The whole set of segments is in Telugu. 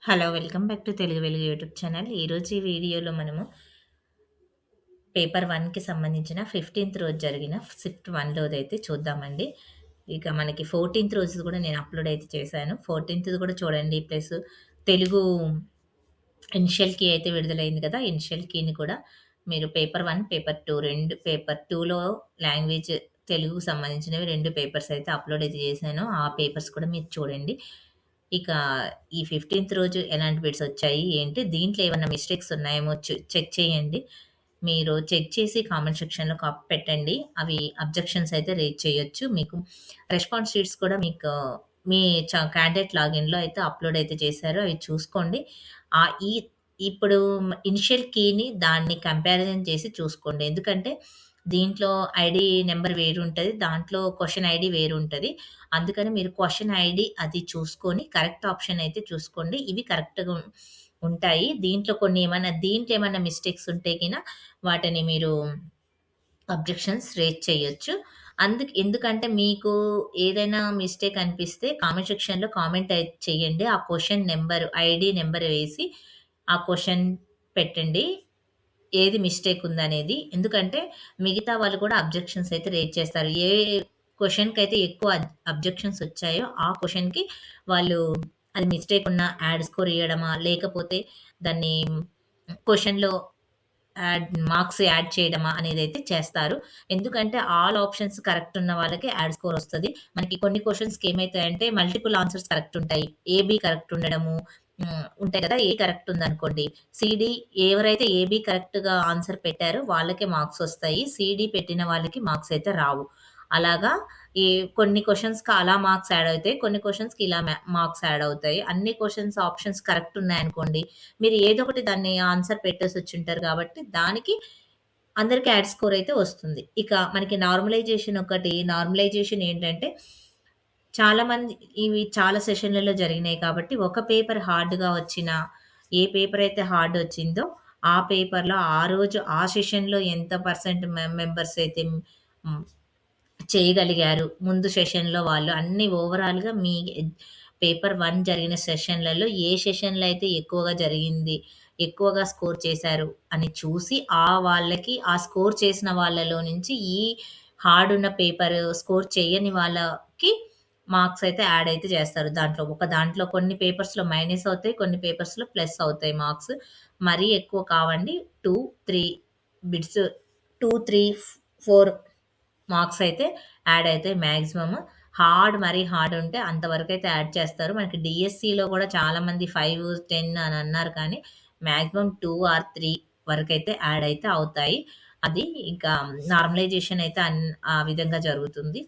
Hello! Welcome back to Telugu వెలుగు యూట్యూబ్ ఛానల్. ఈరోజు ఈ వీడియోలో మనము పేపర్ 1కి సంబంధించిన 15థ్ రోజు జరిగిన షిఫ్ట్ 1లోదైతే చూద్దామండి. ఇక మనకి 14థ్ రోజుది కూడా నేను అప్‌లోడ్ అయితే చేశాను. 14థ్‌ది కూడా చూడండి. ప్లస్ తెలుగు ఇనిషియల్ కీ అయితే విడుదలైంది కదా! ఇనిషియల్ కీని కూడా మీరు పేపర్ 1, పేపర్ 2 2 పేపర్ 2లో లాంగ్వేజ్ తెలుగుకు సంబంధించినవి 2 పేపర్స్ అయితే అప్‌లోడ్ అయితే చేశాను. ఆ పేపర్స్ కూడా మీరు చూడండి. ఇక ఈ 15థ్ రోజు ఎలాంటి బిట్స్ వచ్చాయి, ఏంటి, దీంట్లో ఏమన్నా మిస్టేక్స్ ఉన్నాయేమో చెక్ చేయండి. మీరు చెక్ చేసి కామెంట్ సెక్షన్‌లో పెట్టండి. అవి అబ్జెక్షన్స్ అయితే రైజ్ చేయొచ్చు. మీకు రెస్పాన్స్ షీట్స్ కూడా మీకు మీ క్యాండిడేట్ లాగిన్‌లో అయితే అప్‌లోడ్ అయితే చేశారు. అవి చూసుకోండి. ఆహ్, ఈ ఇప్పుడు ఇనిషియల్ కీని దాన్ని కంపారిజన్ చేసి చూసుకోండి. ఎందుకంటే దీంట్లో ఐడీ నంబర్ వేరుంటది. దాంట్లో క్వెషన్ ఐడీ వేరుంటది. అందుకని మీరు క్వెషన్ ఐడీ అది చూసుకొని కరెక్ట్ ఆప్షన్ అయితే చూసుకోండి. ఇవి కరెక్ట్‌గా ఉంటాయి. దీంట్లో ఏమన్నా మిస్టేక్స్ ఉంటే గిన వాటిని మీరు అబ్జెక్షన్స్ రైజ్ చేయొచ్చు. ఎందుకంటే మీకు ఏదైనా మిస్టేక్ అనిపిస్తే కామెంట్ సెక్షన్‌లో కామెంట్ అయితే చేయండి. ఆ క్వెషన్ నంబర్, ఐడీ నంబర్ వేసి ఆ క్వెషన్ పెట్టండి. ఏది మిస్టేక్ ఉందనేది. ఎందుకంటే మిగతా వాళ్ళు కూడా అబ్జెక్షన్స్ అయితే రైజ్ చేస్తారు. ఏ క్వెషన్‌కైతే ఎక్కువ అబ్జెక్షన్స్ వచ్చాయో ఆ క్వెషన్‌కి వాళ్ళు అది మిస్టేక్ ఉన్న యాడ్ స్కోర్ ఇయ్యడమా, లేకపోతే దాన్ని క్వెషన్‌లో మార్క్స్ యాడ్ చేయడమా అనేదైతే చేస్తారు. ఎందుకంటే ఆల్ ఆప్షన్స్ కరెక్ట్ ఉన్న వాళ్ళకి యాడ్ స్కోర్ వస్తది. మనకి కొన్ని క్వెషన్స్‌కి ఏమైతాయంటే మల్టిపుల్ ఆన్సర్స్ కరెక్ట్ ఉంటాయి. ఏబీ కరెక్ట్ ఉండడము ఉంటాయి కదా! ఏ కరెక్ట్ ఉందనుకోండి. సీడీ ఎవరైతే ఏబీ కరెక్ట్‌గా ఆన్సర్ పెట్టారో వాళ్ళకే మార్క్స్ వస్తాయి. సీడీ పెట్టిన వాళ్ళకి మార్క్స్ అయితే రావు. అలాగా ఈ కొన్ని క్వెషన్స్‌కి అలా మార్క్స్ యాడ్ అవుతాయి. కొన్ని క్వెషన్స్‌కి ఇలా మార్క్స్ యాడ్ అవుతాయి. అన్ని క్వెషన్స్ ఆప్షన్స్ కరెక్ట్ ఉన్నాయనుకోండి, మీరు ఏదో ఒకటి దాన్ని ఆన్సర్ పెట్టేసొచ్చుంటారు కాబట్టి, దానికి అందరికి యాడ్ స్కోర్ అయితే వస్తుంది. ఇక మనకి నార్మలైజేషన్ ఏంటంటే, చాలామంది ఇవి చాలా సెషన్‌లలో జరిగినాయి కాబట్టి, ఒక పేపర్ హార్డ్‌గా వచ్చినా, ఏ పేపర్ అయితే హార్డ్ వచ్చిందో, ఆ పేపర్‌లో ఆ రోజు ఆ సెషన్‌లో ఎంత పర్సెంట్ మెంబర్స్ అయితే హ్మ్. చేయగలిగారు. ముందు సెషన్‌లో వాళ్ళు అన్నీ ఓవరాల్‌గా మీ పేపర్ 1 జరిగిన సెషన్‌లలో ఏ సెషన్‌లో అయితే ఎక్కువగా జరిగింది, ఎక్కువగా స్కోర్ చేశారు అని చూసి, వాళ్ళకి ఆ స్కోర్ చేసిన వాళ్ళలో నుంచి ఈ హార్డ్ ఉన్న పేపర్ స్కోర్ చేయని వాళ్ళకి మార్క్స్ అయితే యాడ్ అయితే చేస్తారు. దాంట్లో కొన్ని పేపర్స్‌లో మైనస్ అవుతాయి. కొన్ని పేపర్స్‌లో ప్లస్ అవుతాయి మార్క్స్. మరీ ఎక్కువ కావండి. 2, 3 బిట్స్ 2, 3, 4 మార్క్స్ అయితే యాడ్ అయితాయి మాక్సిమమ్. మరీ హార్డ్ ఉంటే అంతవరకైతే యాడ్ చేస్తారు. మనకి డీఎస్సీలో కూడా చాలామంది 5, 10 అని అన్నారు కానీ మాక్సిమం 2 ఆర్ 3 వరకైతే యాడ్ అయితే అవుతాయి. అది ఇంకా నార్మలైజేషన్ అయితే ఆ విధంగా జరుగుతుంది.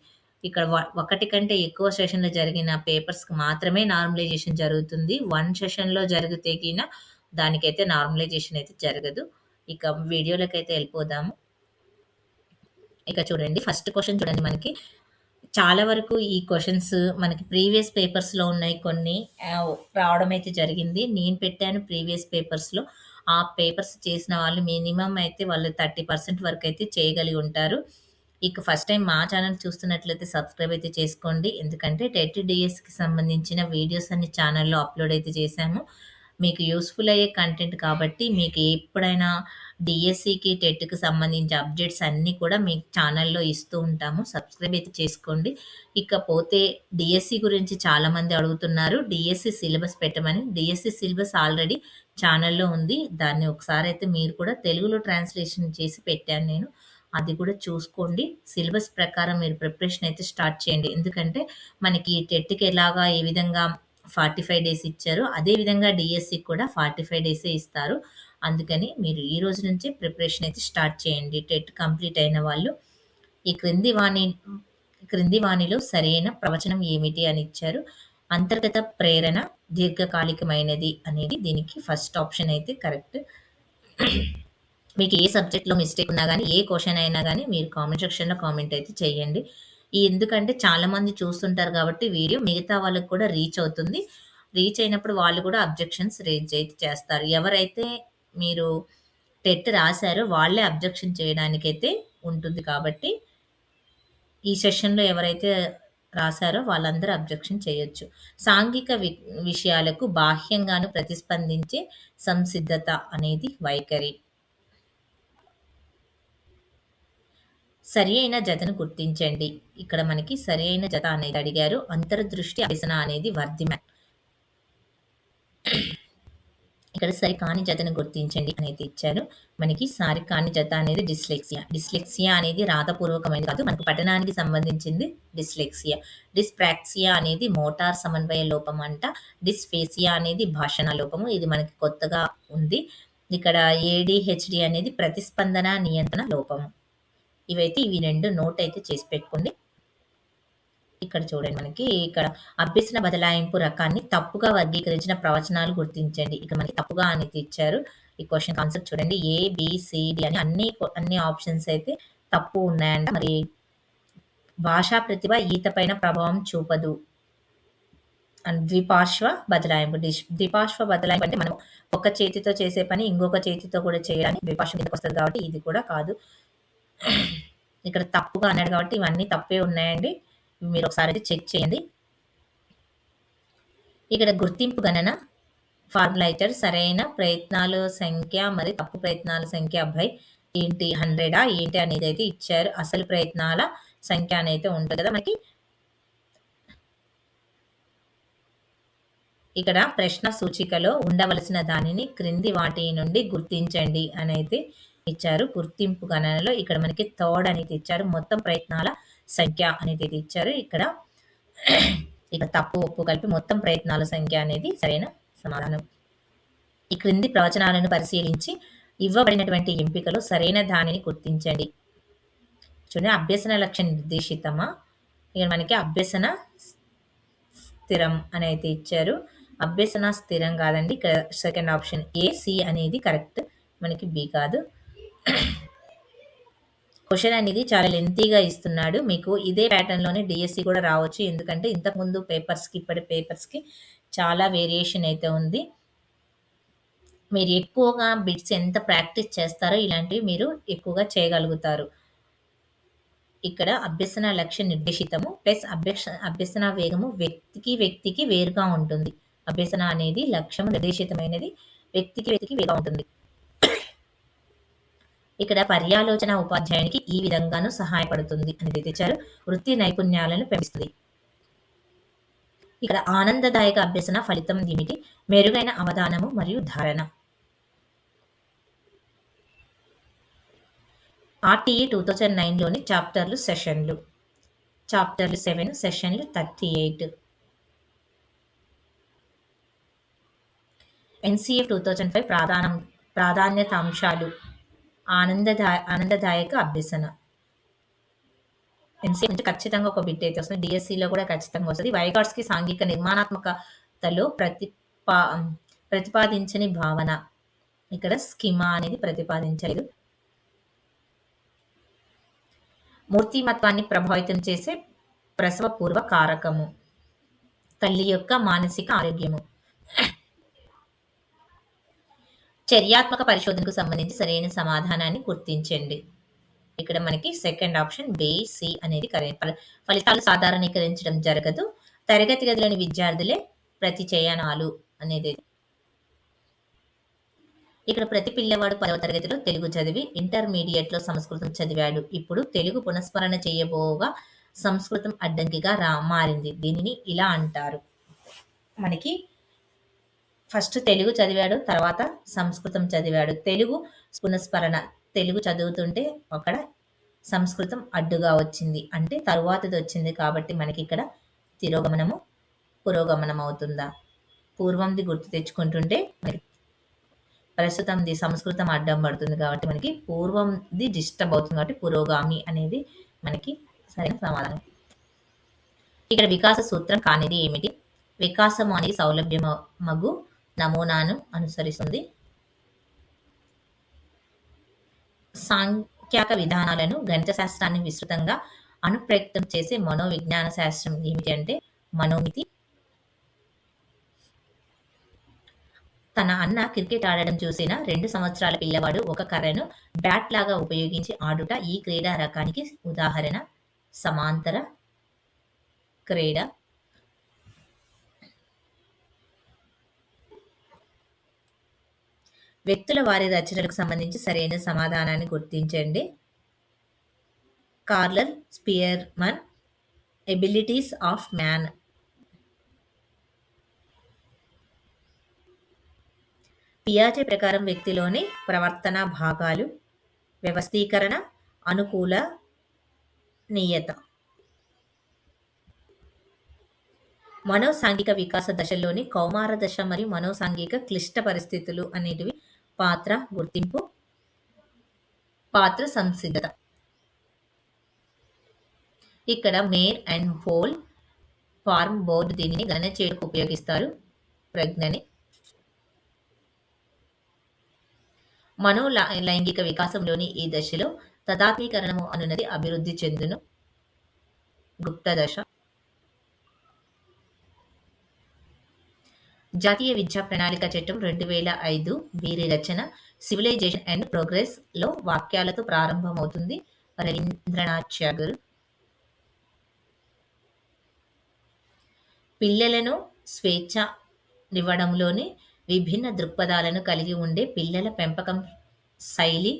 ఇక్కడ ఒకటి కంటే ఎక్కువ సెషన్‌లో జరిగిన పేపర్స్‌కి మాత్రమే నార్మలైజేషన్ జరుగుతుంది. 1 సెషన్‌లో జరిగితే గిన దానికైతే నార్మలైజేషన్ అయితే జరగదు. ఇక వీడియోలోకైతే ఎళ్ళిపోదాము. ఇక చూడండి, ఫస్ట్ క్వెషన్ చూడండి మనకి. చాలా వరకు ఈ క్వెషన్స్ మనకి ప్రీవియస్ పేపర్స్‌లో ఉన్నాయి కొన్ని రావడం అయితే జరిగింది. నేను పెట్టాను ప్రీవియస్ పేపర్స్‌లో. ఆ పేపర్స్ చేసిన వాళ్ళు మినిమమ్ అయితే వాళ్ళు 30% వరకైతే చేయగలిగి ఉంటారు. ఇక ఫస్ట్ టైమ్ మా ఛానెల్ చూస్తున్నట్లయితే సబ్స్క్రైబ్ అయితే చేసుకోండి. ఎందుకంటే టెట్ డీఎస్‌కి సంబంధించిన వీడియోస్ అన్ని ఛానెల్‌లో అప్‌లోడ్ అయితే చేశాము. మీకు యూజ్‌ఫుల్ అయ్యే కంటెంట్ కాబట్టి మీకు ఎప్పుడైనా డీఎస్సీకి, టెట్‌కి సంబంధించి అప్డేట్స్ అన్నీ కూడా మీ ఛానెల్‌లో ఇస్తూ ఉంటాము. సబ్స్క్రైబ్ అయితే చేసుకోండి. ఇకపోతే డీఎస్సీ గురించి చాలామంది అడుగుతున్నారు. డీఎస్సీ సిలబస్ పెట్టమని. డీఎస్సీ సిలబస్ ఆల్రెడీ ఛానెల్‌లో ఉంది. దాన్ని ఒకసారైతే మీరు కూడా తెలుగులో ట్రాన్స్‌లేషన్ చేసి పెట్టాను నేను. అది కూడా చూసుకోండి. సిలబస్ ప్రకారం మీరు ప్రిపరేషన్ అయితే స్టార్ట్ చేయండి. ఎందుకంటే మనకి టెట్‌కి ఎలాగా ఏ విధంగా 45 డేస్ ఇచ్చారో, అదే విధంగా డీఎస్సీకి కూడా 45 డేసే ఇస్తారు. అందుకని మీరు ఈ రోజు నుంచే ప్రిపరేషన్ అయితే స్టార్ట్ చేయండి. టెట్ కంప్లీట్ అయిన వాళ్ళు. ఈ క్రింది వానిలో సరైన ప్రవచనం ఏమిటి అని ఇచ్చారు. అంతర్గత ప్రేరణ దీర్ఘకాలికమైనది అనేది దీనికి ఫస్ట్ ఆప్షన్ అయితే కరెక్ట్. మీకు ఏ సబ్జెక్ట్‌లో మిస్టేక్ ఉన్నా గానీ, ఏ క్వెషన్ అయినా గానీ మీరు కామెంట్ సెక్షన్‌లో కామెంట్ అయితే చేయండి. ఎందుకంటే చాలామంది చూస్తుంటారు గాబట్టి వీడియో మిగతా వాళ్ళకి కూడా రీచ్ అవుతుంది. రీచ్ అయినప్పుడు వాళ్ళు కూడా అబ్జెక్షన్స్ రైజ్ అయితే చేస్తారు. ఎవరైతే మీరు టెట్ రాసారో వాళ్ళే అబ్జెక్షన్ చేయడానికైతే ఉంటుంది కాబట్టి, ఈ సెషన్‌లో ఎవరైతే రాసారో వాళ్ళందరూ అబ్జెక్షన్ చేయొచ్చు. సాంఘిక విషయాలకు బాహ్యంగాను ప్రతిస్పందించే సంసిద్ధత అనేది వైఖరి. సరి అయిన జతను గుర్తించండి. ఇక్కడ మనకి సరి అయిన జత అనేది అడిగారు. అంతర్దృష్టి అభ్యసన అనేది వర్ధిమాన్. ఇక్కడ సరి కాని జతను గుర్తించండి అనేది ఇచ్చారు. మనకి సరి కాని జత అనేది డిస్లెక్సియా. డిస్లెక్సియా అనేది రాతపూర్వకమైనది కాదు. మనకు పఠనానికి సంబంధించింది డిస్లెక్సియా. డిస్ప్రాక్సియా అనేది మోటార్ సమన్వయ లోపం అంట. డిస్ఫేసియా అనేది భాషణ లోపము. ఇది మనకి కొత్తగా ఉంది. ఇక్కడ ఏడిహెచ్డి అనేది ప్రతిస్పందన నియంత్రణ లోపము. ఇవి 2 నోట్ అయితే చేసి పెట్టుకోండి. ఇక్కడ చూడండి మనకి ఇక్కడ అభ్యసన బదలాయింపు రకాన్ని తప్పుగా వర్గీకరించిన ప్రవచనాలు గుర్తించండి. ఇక్కడ మనకి తప్పుగా అనేది ఇచ్చారు. ఈ క్వశ్చన్ కాన్సెప్ట్ చూడండి. ఏ, బి, సి, డి అని అన్ని ఆప్షన్స్ అయితే తప్పు ఉన్నాయంట. మరి భాషా ప్రతిభ ఈత పైన ప్రభావం చూపదు. అండ్ ద్విపార్శ్వ బదలాయింపు. ద్విపార్శ్వ బదలాయింపు అంటే మనం ఒక చేతితో చేసే పని ఇంకొక చేతితో కూడా చేయడానికి ద్విపార్శ్వం కిందకి వస్తుంది కాబట్టి ఇది కూడా కాదు. ఇక్కడ తప్పుగా అన్నాడు కాబట్టి ఇవన్నీ తప్పే ఉన్నాయండి. మీరు ఒకసారి అయితే చెక్ చేయండి. ఇక్కడ గుర్తింపు గణన ఫార్ములా ఇచ్చారు. సరైన ప్రయత్నాల సంఖ్య మరి తప్పు ప్రయత్నాల సంఖ్య ఏంటి 100 ఏంటి అనేది అయితే ఇచ్చారు. అసలు ప్రయత్నాల సంఖ్య అనేది ఉంటుంది కదా మనకి. ఇక్కడ ప్రశ్న సూచికలో ఉండవలసిన దానిని క్రింది వాటి నుండి గుర్తించండి అని అయితే ఇచ్చారు. గుర్తింపు గణనలో ఇక్కడ మనకి థర్డ్ అనేది ఇచ్చారు. మొత్తం ప్రయత్నాల సంఖ్య అనేది ఇచ్చారు. ఇక్కడ తప్పు ఒప్పు కలిపి మొత్తం ప్రయత్నాల సంఖ్య అనేది సరైన సమాధానం. ఈ క్రింది ప్రవచనాలను పరిశీలించి ఇవ్వబడినటువంటి ఎంపికలో సరైన దానిని గుర్తించండి. చూడండి, అభ్యసన లక్ష్య నిర్దేశితమా. ఇక్కడ మనకి అభ్యసన స్థిరం అని అయితే ఇచ్చారు. అభ్యసన స్థిరం కాదండి. ఇక్కడ సెకండ్ ఆప్షన్ ఏ, సి అనేది కరెక్ట్. మనకి బి కాదు. క్వశ్చన్ అనేది చాలా లెంతీగా ఇస్తున్నాడు. మీకు ఇదే ప్యాటర్న్లోనే డిఎస్సి కూడా రావచ్చు. ఎందుకంటే ఇంతకుముందు పేపర్స్కి ఇప్పటి పేపర్స్కి చాలా వేరియేషన్ అయితే ఉంది. మీరు ఎక్కువగా బిట్స్ ఎంత ప్రాక్టీస్ చేస్తారో ఇలాంటివి మీరు ఎక్కువగా చేయగలుగుతారు. ఇక్కడ అభ్యసన లక్ష్య నిర్దేశితము ప్లస్ అభ్యసన వేగము వ్యక్తికి వేరుగా ఉంటుంది. అభ్యసన అనేది లక్ష్యము నిర్దేశితమైనది, వ్యక్తికి వేరుగా ఉంటుంది. ఇక్కడ పర్యాలోచన ఉపాధ్యాయునికి ఈ విధంగాను సహాయపడుతుంది అనేది తెచ్చారు. వృత్తి నైపుణ్యాలను పెంచుతుంది. ఇక్కడ ఆనందదాయక అభ్యసన ఫలితం ఏమిటి? మెరుగైన అవధానము మరియు ధారణ. ఆర్టీఈ 2009లోని చాప్టర్లు 7 సెషన్లు 38. ఎన్సీఎఫ్ 2005 ప్రాధాన్యత అంశాలు. ఆనందదాయక అభ్యసన. ఎన్సీఎఫ్ నుంచి ఖచ్చితంగా ఒక బిట్ అయితే వస్తుంది. డిఎస్సిలో కూడా ఖచ్చితంగా వస్తుంది. వైగాట్స్కి సాంఘిక నిర్మాణాత్మకతలో ప్రతిపాదించని భావన. ఇక్కడ స్కిమా అనేది ప్రతిపాదించలేదు. మూర్తిమత్వాన్ని ప్రభావితం చేసే ప్రసవ పూర్వ కారకము. తల్లి యొక్క మానసిక ఆరోగ్యము. చర్యాత్మక పరిశోధనకు సంబంధించి సరైన సమాధానాన్ని గుర్తించండి. ఇక్కడ మనకి సెకండ్ ఆప్షన్ బి, సి అనేది కరెక్ట్. ఫలితాలు సాధారణీకరించడం జరగదు. తరగతి గదిలోని విద్యార్థులే ప్రతిచయనాలు అనేది. ఇక్కడ ప్రతి పిల్లవాడు 10వ తరగతిలో తెలుగు చదివి ఇంటర్మీడియట్లో సంస్కృతం చదివాడు. ఇప్పుడు తెలుగు పునఃస్మరణ చేయబోగా సంస్కృతం అడ్డంకిగా మారింది. దీనిని ఇలా అంటారు. మనకి ఫస్ట్ తెలుగు చదివాడు, తర్వాత సంస్కృతం చదివాడు. తెలుగు పునఃస్మరణ, తెలుగు చదువుతుంటే అక్కడ సంస్కృతం అడ్డుగా వచ్చింది అంటే తరువాతది వచ్చింది కాబట్టి మనకి ఇక్కడ తిరోగమనము పురోగమనం అవుతుందా? పూర్వంది గుర్తు తెచ్చుకుంటుంటే మనకి ప్రస్తుతంది సంస్కృతం అడ్డం పడుతుంది కాబట్టి మనకి పూర్వంది డిస్టర్బ్ అవుతుంది కాబట్టి పురోగామి అనేది మనకి సరైన సమాధానం. ఇక్కడ వికాస సూత్రం కానిది ఏమిటి? వికాసము అనేది సౌలభ్యమగు నమూనాను అనుసరిస్తుంది. సాంఖ్యాక విధానాలను, గణిత శాస్త్రాన్ని విస్తృతంగా అనుప్రయుక్తం చేసే మనోవిజ్ఞాన శాస్త్రం ఏమిటి అంటే మనోమితి. తన అన్న క్రికెట్ ఆడడం చూసిన 2 సంవత్సరాల పిల్లవాడు ఒక కర్రను బ్యాట్ లాగా ఉపయోగించి ఆడుట ఈ క్రీడా రకానికి ఉదాహరణ. సమాంతర క్రీడ. వ్యక్తుల వారి రచనలకు సంబంధించి సరైన సమాధానాన్ని గుర్తించండి. కార్లర్ స్పియర్మన్, ఎబిలిటీస్ ఆఫ్ మ్యాన్. పియాజే ప్రకారం వ్యక్తిలోని ప్రవర్తనా భాగాలు: వ్యవస్థీకరణ, అనుకూలనీయత. మనోసాంఘిక వికాస దశల్లోని కౌమార దశ మరియు మనోసాంఘిక క్లిష్ట పరిస్థితులు అనేటివి పాత్ర గుర్తింపు, పాత్ర సంసిద్ధత. ఇక్కడ mare and foal form board దీనిని గణన చేయడానికి ఉపయోగిస్తారు. ప్రజ్ఞని. మనో లైంగిక వికాసంలోని ఈ దశలో తదాత్మీకరణము అనున్నది అభివృద్ధి చెందును. గుప్త దశ. జాతీయ విద్యా ప్రణాళిక చట్టం 2005 వీరి రచన సివిలైజేషన్ అండ్ ప్రోగ్రెస్ లో వాక్యాలతో ప్రారంభమవుతుంది. రవీంద్రనాథ్ ఠాగూర్. పిల్లలను స్వేచ్ఛనివ్వడంలోని విభిన్న దృక్పథాలను కలిగి ఉండే పిల్లల పెంపకం శైలి.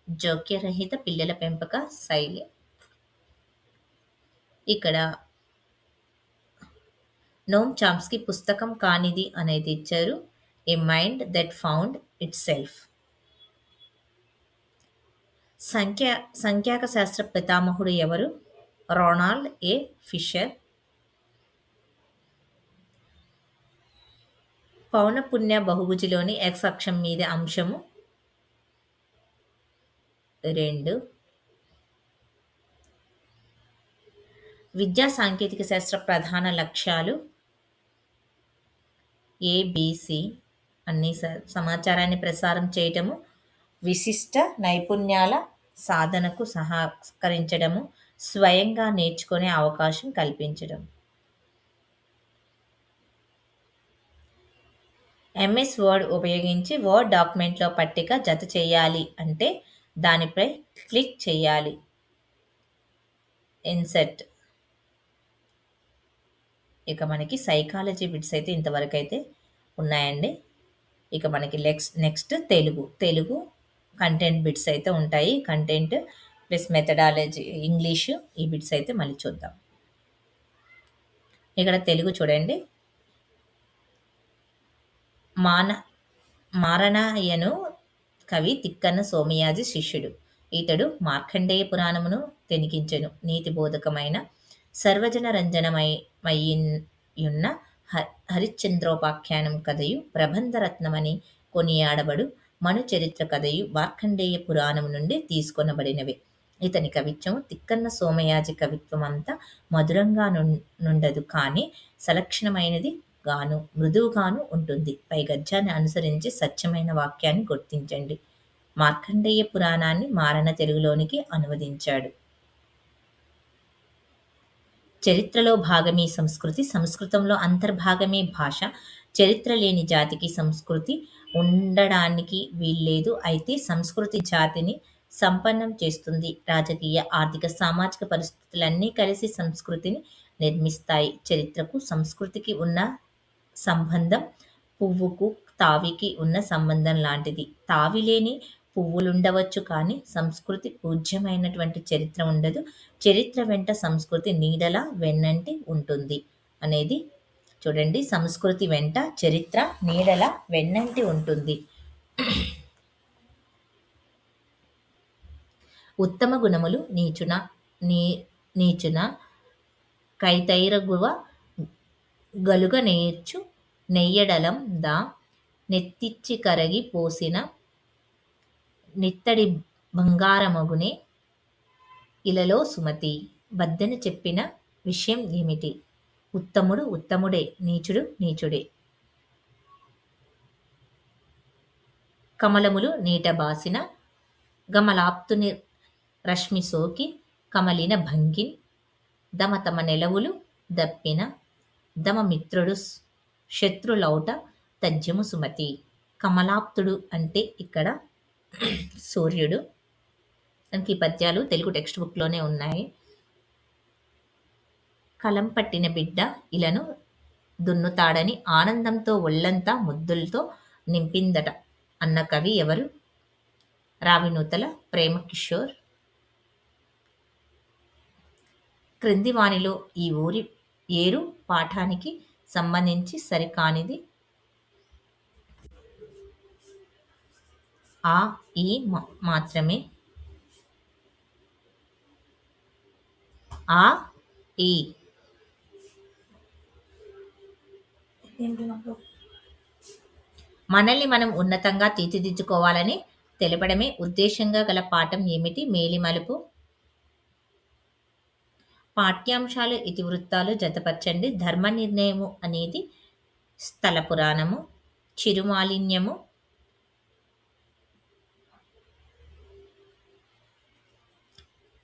జోక్యరహిత పిల్లల పెంపక శైలి. ఇక్కడ నోమ్ చామ్స్కీ పుస్తకం కానిది అనేది ఇచ్చారు. A mind that found itself. సంఖ్యాక శాస్త్ర పితామహుడు ఎవరు? Ronald A Fisher. పౌనఃపున్య బహుభుజిలోని x అక్షం మీద అంశము 2. విద్యా సాంకేతిక శాస్త్ర ప్రధాన లక్ష్యాలు ఏబిసి. అన్ని సమాచారాన్ని ప్రసారం చేయటము, విశిష్ట నైపుణ్యాల సాధనకు సహకరించడము, స్వయంగా నేర్చుకునే అవకాశం కల్పించడం. ఎంఎస్ వర్డ్ ఉపయోగించి వర్డ్ డాక్యుమెంట్లో పట్టిక జత చేయాలి అంటే దానిపై క్లిక్ చేయాలి. ఇన్సర్ట్. ఇక మనకి సైకాలజీ బిట్స్ అయితే ఇంతవరకు అయితే ఉన్నాయండి. ఇక మనకి నెక్స్ట్ తెలుగు కంటెంట్ బిట్స్ అయితే ఉంటాయి. కంటెంట్ ప్లస్ మెథడాలజీ ఇంగ్లీషు ఈ బిట్స్ అయితే మళ్ళీ చూద్దాం. ఇక్కడ తెలుగు చూడండి. మారణాయను కవి తిక్కన సోమయాజి శిష్యుడు. ఇతడు మార్కండేయ పురాణమును తెనికించెను. నీతిబోధకమైన సర్వజన రంజనమయ్యున్న హరిశ్చంద్రోపాఖ్యానం కథయు ప్రబంధరత్నమని కొనియాడబడు మను చరిత్ర కథయు మార్కండేయ పురాణము నుండి తీసుకొనబడినవే. ఇతని కవిత్వము తిక్కన్న సోమయాజి కవిత్వమంతా మధురంగా నుండదు, కానీ సలక్షణమైనది గాను మృదువుగాను ఉంటుంది. పై గద్యాన్ని అనుసరించి సత్యమైన వాక్యాన్ని గుర్తించండి. మార్కండేయ పురాణాన్ని మారణ తెలుగులోనికి అనువదించాడు. చరిత్రలో భాగమే సంస్కృతి, సంస్కృతంలో అంతర్భాగమే భాష. చరిత్ర లేని జాతికి సంస్కృతి ఉండడానికి వీల్లేదు. అయితే సంస్కృతి జాతిని సంపన్నం చేస్తుంది. రాజకీయ, ఆర్థిక, సామాజిక పరిస్థితులన్నీ కలిసి సంస్కృతిని నిర్మిస్తాయి. చరిత్రకు సంస్కృతికి ఉన్న సంబంధం పువ్వుకు తావికి ఉన్న సంబంధం లాంటిది. తావి లేని పువ్వులుండవచ్చు, కానీ సంస్కృతి పూజ్యమైనటువంటి చరిత్ర ఉండదు. చరిత్ర వెంట సంస్కృతి నీడలా వెన్నంటి ఉంటుంది అనేది చూడండి. సంస్కృతి వెంట చరిత్ర నీడలా వెన్నంటి ఉంటుంది. ఉత్తమ గుణములు నీచున కైతైరగువ గలుగ నేర్చు నెయ్యడలం దా నెత్తిచ్చి కరగి పోసిన నిత్తడి బంగారమగునే ఇలలో సుమతి. బద్దెన చెప్పిన విషయం ఏమిటి? ఉత్తముడు ఉత్తముడే, నీచుడు నీచుడే. కమలములు నీట బాసిన గమలాప్తుని రశ్మి సోకి కమలిన భంగిన్ దమ తమ నెలవులు దప్పిన దమ మిత్రుడు శత్రులౌట తజ్యము సుమతి. కమలాప్తుడు అంటే ఇక్కడ సూర్యుడు. మనకి ఈ పద్యాలు తెలుగు టెక్స్ట్ బుక్లోనే ఉన్నాయి. కలం పట్టిన బిడ్డ ఇలను దున్నుతాడని ఆనందంతో ఒళ్ళంతా ముద్దులతో నింపిందట అన్న కవి ఎవరు? రావినూతల ప్రేమకిషోర్. క్రింది వానిలో ఈ ఊరి ఏరు పాఠానికి సంబంధించి సరికానిది. ఆ ఈ మాత్రమే. ఆ ఈ మనల్ని మనం ఉన్నతంగా తీర్చిదిద్దుకోవాలని తెలపడమే ఉద్దేశంగా గల పాఠం ఏమిటి? మేలిమలుపు. పాఠ్యాంశాలు ఇతివృత్తాలు జతపరచండి. ధర్మ నిర్ణయము అనేది స్థల పురాణము. చిరుమాలిన్యము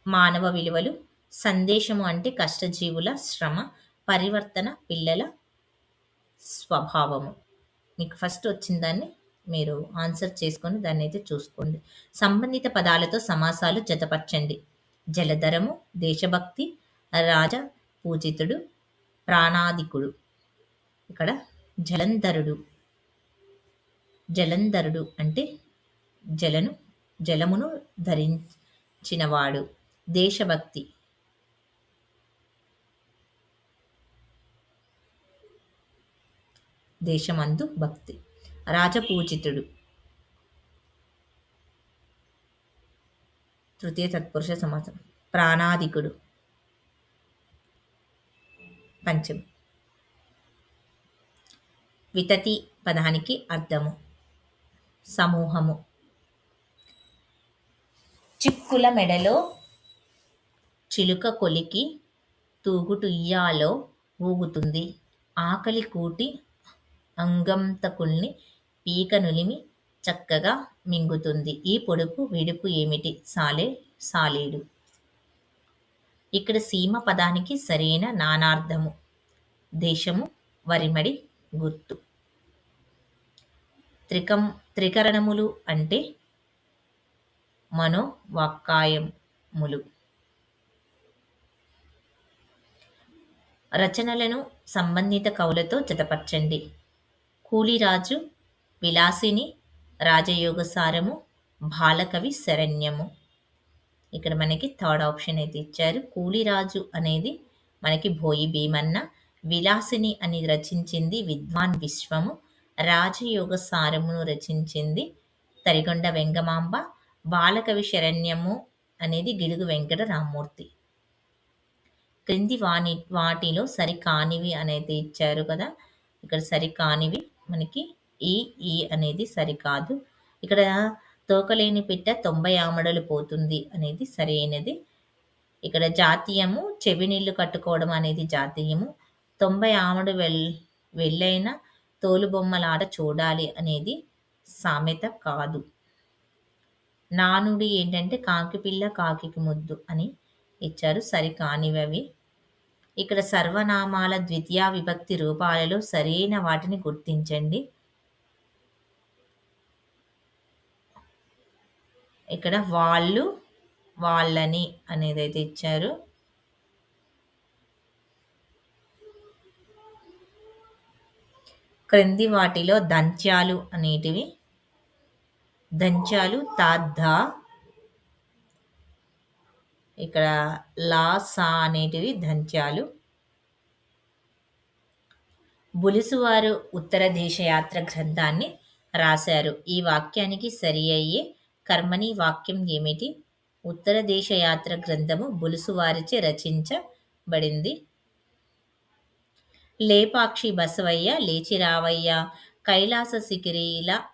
మానవ విలువలు. సందేశము అంటే కష్టజీవుల శ్రమ. పరివర్తన పిల్లల స్వభావము. మీకు ఫస్ట్ వచ్చిన దాన్ని మీరు ఆన్సర్ చేసుకొని దాన్ని అయితే చూసుకోండి. సంబంధిత పదాలతో సమాసాలు జతపరచండి. జలధరము, దేశభక్తి, రాజ పూజితుడు, ప్రాణాధికుడు. ఇక్కడ జలంధరుడు. జలంధరుడు అంటే జలమును ధరించినవాడు. దేశభక్తి దేశమందు భక్తి. రాజపూజితుడు తృతీయ తత్పురుష సమాసం. ప్రాణాధికుడు పంచమి. వితతి పదానికి అర్థము సమూహము. చిక్కుల మెడలో చిలుక కొలికి తూగుటుయ్యాలో ఊగుతుంది. ఆకలి కూటి అంగంతకుల్ని పీక నులిమి చక్కగా మింగుతుంది. ఈ పొడుపు విడుపు ఏమిటి? సాలేడు. ఇక్కడ సీమ పదానికి సరైన నానార్థము దేశము, వరిమడి, గుర్తు. త్రికరణములు అంటే మనోవాక్కాయములు. రచనలను సంబంధిత కవులతో జతపరచండి. కూలిరాజు, విలాసిని, రాజయోగసారము, బాలకవి శరణ్యము. ఇక్కడ మనకి థర్డ్ ఆప్షన్ అయితే ఇచ్చారు. కూలిరాజు అనేది మనకి భోయి భీమన్న. విలాసిని అని రచించింది విద్వాన్ విశ్వము. రాజయోగ సారమును రచించింది తరిగొండ వెంగమాంబ. బాలకవి శరణ్యము అనేది గిడుగు వెంకట రామ్మూర్తి. క్రింది వాటిలో సరికానివి అనేది ఇచ్చారు కదా. ఇక్కడ సరికానివి మనకి ఈ అనేది సరికాదు. ఇక్కడ తోకలేని పిట్ట 90 ఆమడలు పోతుంది అనేది సరైనది. ఇక్కడ జాతీయము చెవినీళ్ళు కట్టుకోవడం అనేది జాతీయము. 90 ఆమడు వెళ్ళైన తోలుబొమ్మలాట చూడాలి అనేది సామెత కాదు. నానుడి ఏంటంటే కాకిపిల్ల కాకికి ముద్దు అని ఇచ్చారు. సరికానివి. ఇక్కడ సర్వనామాల ద్వితీయ విభక్తి రూపాలలో సరైన వాటిని గుర్తించండి. ఇక్కడ వాళ్ళు, వాళ్ళని అనేది అయితే ఇచ్చారు. క్రింది వాటిలో దంత్యాలు అనేటివి దంత్యాలు తా. ఇక్కడ లా సా అనేటివి దంత్యాలు. బులుసువారు ఉత్తర దేశయాత్ర గ్రంథాన్ని రాశారు. ఈ వాక్యానికి సరి అయ్యే కర్మణి వాక్యం ఏమిటి? ఉత్తర దేశయాత్ర గ్రంథము బులుసువారిచే రచించబడింది. లేపాక్షి బసవయ్య లేచి రావయ్య, కైలాస శిఖిరీల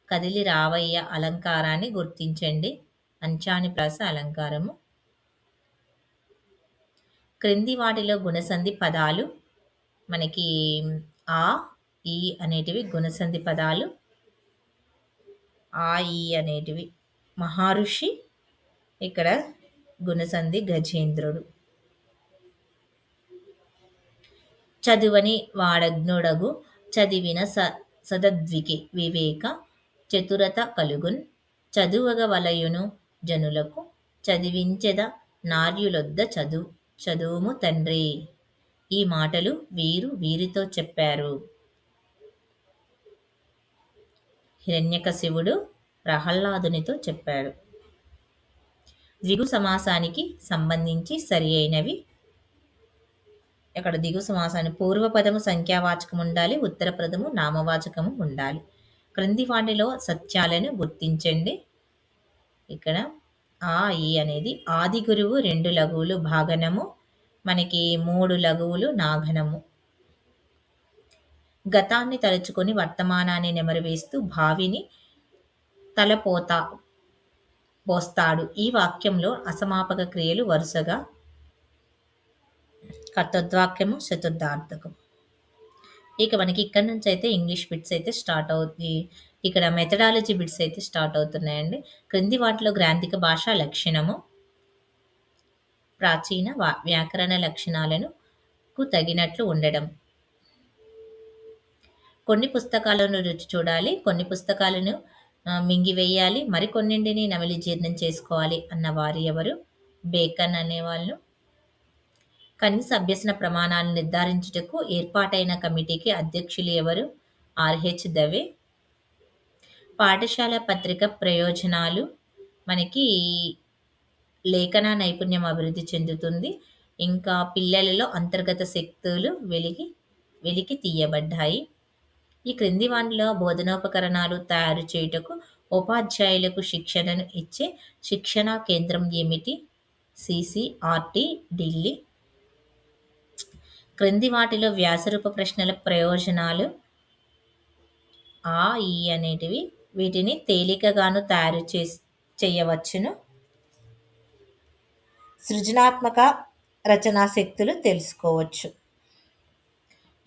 కదిలి రావయ్య అలంకారాన్ని గుర్తించండి. అంచాని ప్రాస అలంకారము. క్రింది వాటిలో గుణసంధి పదాలు మనకి ఆ ఈ అనేటివి గుణసంధి పదాలు. ఆ ఈ అనేటివి మహర్షి. ఇక్కడ గుణసంధి గజేంద్రుడు. చదువని వాడజ్ఞుడగు చదివిన సదద్వికి వివేక చతురత కలుగున్. చదువగ వలయును జనులకు చదివించెద నార్యులొద్ద చదువుము తండ్రి. ఈ మాటలు వీరు వీరితో చెప్పారు. హిరణ్యకశిపుడు ప్రహ్లాదునితో చెప్పాడు. ద్విగు సమాసానికి సంబంధించి సరి అయినవి. ఇక్కడ దిగు సమాసాన్ని పూర్వపదము సంఖ్యావాచకం ఉండాలి, ఉత్తర పదము నామవాచకము ఉండాలి. క్రింది వాటిలో సత్యాలను గుర్తించండి. ఇక్కడ ఆ ఈ అనేది ఆది గురువు 2 లఘువులు భాగనము, మనకి 3 లఘువులు నాగనము. గతాన్ని తలుచుకొని వర్తమానాన్ని నెమరువేస్తూ భావిని పోస్తాడు. ఈ వాక్యంలో అసమాపక క్రియలు వరుసగా కర్తృత్వాక్యము, చతుర్థార్థకము. ఇక మనకి ఇక్కడ నుంచి అయితే ఇంగ్లీష్ బిట్స్ అయితే స్టార్ట్ అవుతుంది. ఇక్కడ మెథడాలజీ బిట్స్ అయితే స్టార్ట్ అవుతున్నాయండి. క్రింది వాటిలో గ్రాంథిక భాష లక్షణము, ప్రాచీన వ్యాకరణ లక్షణాలను తగినట్లు ఉండడం. కొన్ని పుస్తకాలను రుచి చూడాలి, కొన్ని పుస్తకాలను మింగివేయాలి, మరికొన్నింటిని నమిలి జీర్ణం చేసుకోవాలి అన్న వారు ఎవరు? బేకన్ అనేవాళ్ళు. కనీస అభ్యసన ప్రమాణాలను నిర్ధారించుటకు ఏర్పాటైన కమిటీకి అధ్యక్షులు ఎవరు? ఆర్హెచ్ దవే. పాఠశాల పత్రిక ప్రయోజనాలు, మనకి లేఖన నైపుణ్యం అభివృద్ధి చెందుతుంది. ఇంకా పిల్లలలో అంతర్గత శక్తులు వెలికి తీయబడ్డాయి. ఈ క్రింది వాటిలో బోధనోపకరణాలు తయారు చేయుటకు ఉపాధ్యాయులకు శిక్షణను ఇచ్చే శిక్షణా కేంద్రం ఏమిటి? సిసిఆర్టి ఢిల్లీ. క్రింది వాటిలో వ్యాసరూప ప్రశ్నల ప్రయోజనాలు ఆ ఈ అనేటివి. వీటిని తేలికగాను తయారు చేయవచ్చును. సృజనాత్మక రచనా శక్తులు తెలుసుకోవచ్చు.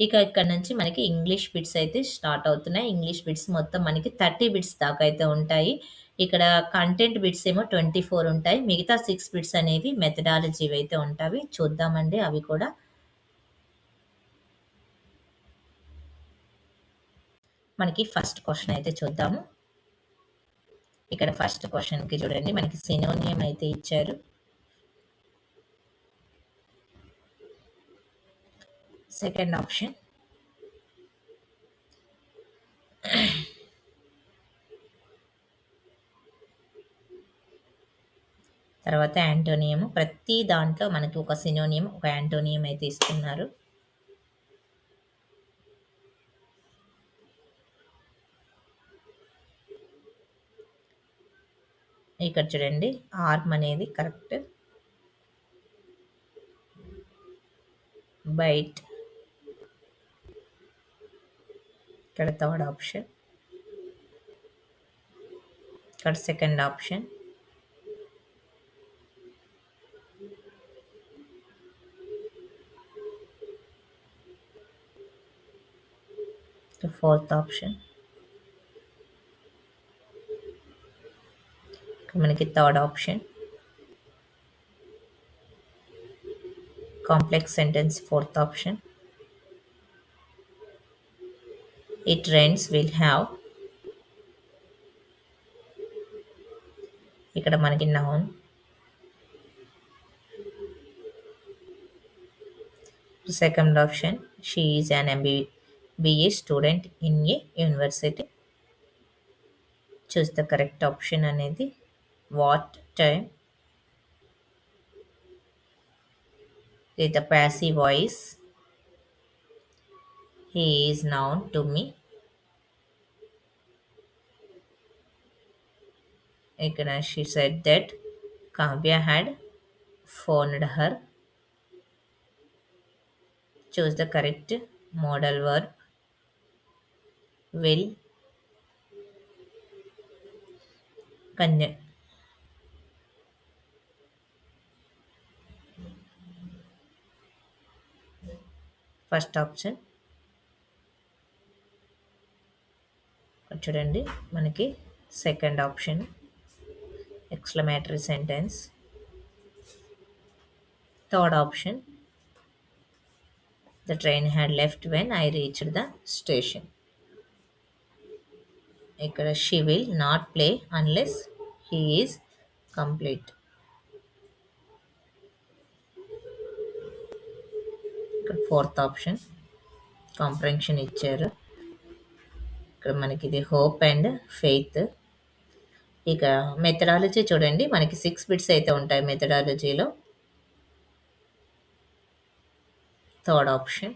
ఇక ఇక్కడ నుంచి మనకి ఇంగ్లీష్ బిట్స్ అయితే స్టార్ట్ అవుతున్నాయి. ఇంగ్లీష్ బిట్స్ మొత్తం మనకి 30 బిట్స్ దాకా అయితే ఉంటాయి. ఇక్కడ కంటెంట్ బిట్స్ ఏమో 24 ఉంటాయి. మిగతా 6 బిట్స్ అనేవి మెథడాలజీ అయితే ఉంటాయి. చూద్దామండి అవి కూడా. మనకి ఫస్ట్ క్వశ్చన్ అయితే చూద్దాము. ఇక్కడ ఫస్ట్ క్వశ్చన్కి చూడండి, మనకి సినోనియం అయితే ఇచ్చారు. సెకండ్ ఆప్షన్ తర్వాత యాంటోనియం. ప్రతి దాంట్లో మనకి ఒక సినోనియం, ఒక యాంటోనియం అయితే ఇస్తున్నారు. ఇక్కడ చూడండి, ఆర్మ్ అనేది కరెక్ట్. బైట్ ఇక్కడ థర్డ్ ఆప్షన్. ఇక్కడ సెకండ్ ఆప్షన్. Fourth option. మనకి third option. Complex sentence fourth option. It rains will have. ఇక్కడ మనకి noun. Second option, she is an MBA student in a university. Choose the correct option అనేది what time. With a passive voice, he is known to me. Again, she said that Kavya had phoned her. Choose the correct modal verb. Will. First option. చూడండి, మనకి second option exclamatory sentence. Third option, the train had left when I reached the station. ఇక్కడ she will not play unless he is complete. ఇక్కడ ఫోర్త్ ఆప్షన్ కాంప్రహెన్షన్ ఇచ్చారు. ఇక్కడ మనకి ఇది హోప్ అండ్ ఫెయిత్. ఇక మెథడాలజీ చూడండి, మనకి 6 బిట్స్ అయితే ఉంటాయి మెథడాలజీలో. థర్డ్ ఆప్షన్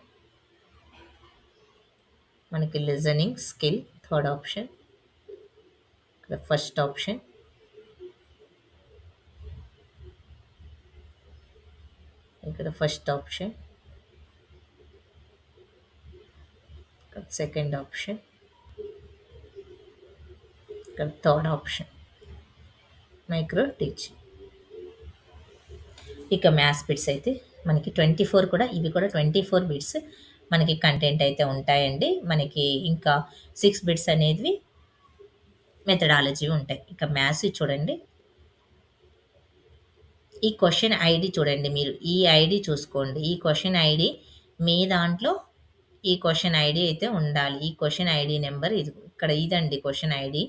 మనకి లిజనింగ్ స్కిల్, థర్డ్ ఆప్షన్. ఇక్కడ ఫస్ట్ ఆప్షన్, ఇక్కడ ఫస్ట్ ఆప్షన్, ఇక్కడ సెకండ్ ఆప్షన్, ఇక్కడ థర్డ్ ఆప్షన్ మైక్రో టీచింగ్. ఇక మ్యాథ్స్ బిట్స్ అయితే మనకి 24 కూడా, ఇవి కూడా 24 బిట్స్ మనకి కంటెంట్ అయితే ఉంటాయండి. మనకి ఇంకా 6 బిట్స్ అనేవి మెథడాలజీ ఉంటాయి. ఇక మ్యాథ్స్ చూడండి, ఈ క్వశ్చన్ ఐడి చూడండి, మీరు ఈ ఐడి చూసుకోండి. ఈ క్వశ్చన్ ఐడి మీ దాంట్లో ఈ క్వశ్చన్ ఐడి అయితే ఉండాలి. ఈ క్వశ్చన్ ఐడి నెంబర్ ఇది, ఇక్కడ ఇదండి క్వశ్చన్ ఐడి.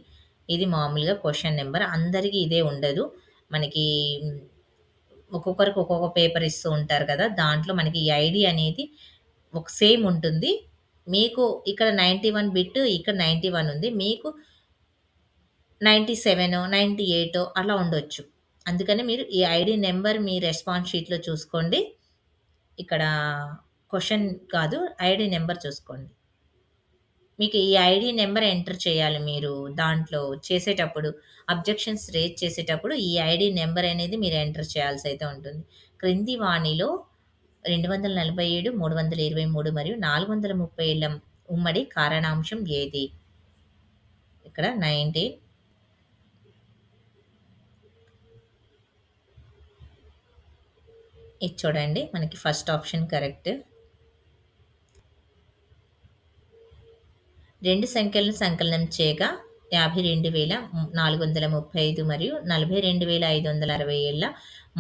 ఇది మామూలుగా క్వశ్చన్ నెంబర్, అందరికీ ఇదే ఉండదు. మనకి ఒక్కొక్కరికి ఒక్కొక్క పేపర్ ఇస్తూ ఉంటారు కదా, దాంట్లో మనకి ఈ ఐడి అనేది ఒక సేమ్ ఉంటుంది. మీకు ఇక్కడ 91 బిట్, ఇక్కడ 91 ఉంది, మీకు 97 98 అలా ఉండొచ్చు. అందుకని మీరు ఈ ఐడి నెంబర్ మీ రెస్పాన్స్ షీట్లో చూసుకోండి. ఇక్కడ క్వశ్చన్ కాదు, ఐడి నెంబర్ చూసుకోండి. మీకు ఈ ఐడి నెంబర్ ఎంటర్ చేయాలి మీరు దాంట్లో చేసేటప్పుడు, అబ్జెక్షన్స్ రేజ్ చేసేటప్పుడు ఈ ఐడి నెంబర్ అనేది మీరు ఎంటర్ చేయాల్సి అయితే ఉంటుంది. క్రింది వాణిలో 247, 323 మరియు 437 ఉమ్మడి కారణాంశం ఏది? ఇక్కడ 19. ఇది చూడండి, మనకి ఫస్ట్ ఆప్షన్ కరెక్ట్. రెండు సంఖ్యలను సంకలనం చేయగా 52,435 మరియు 42,567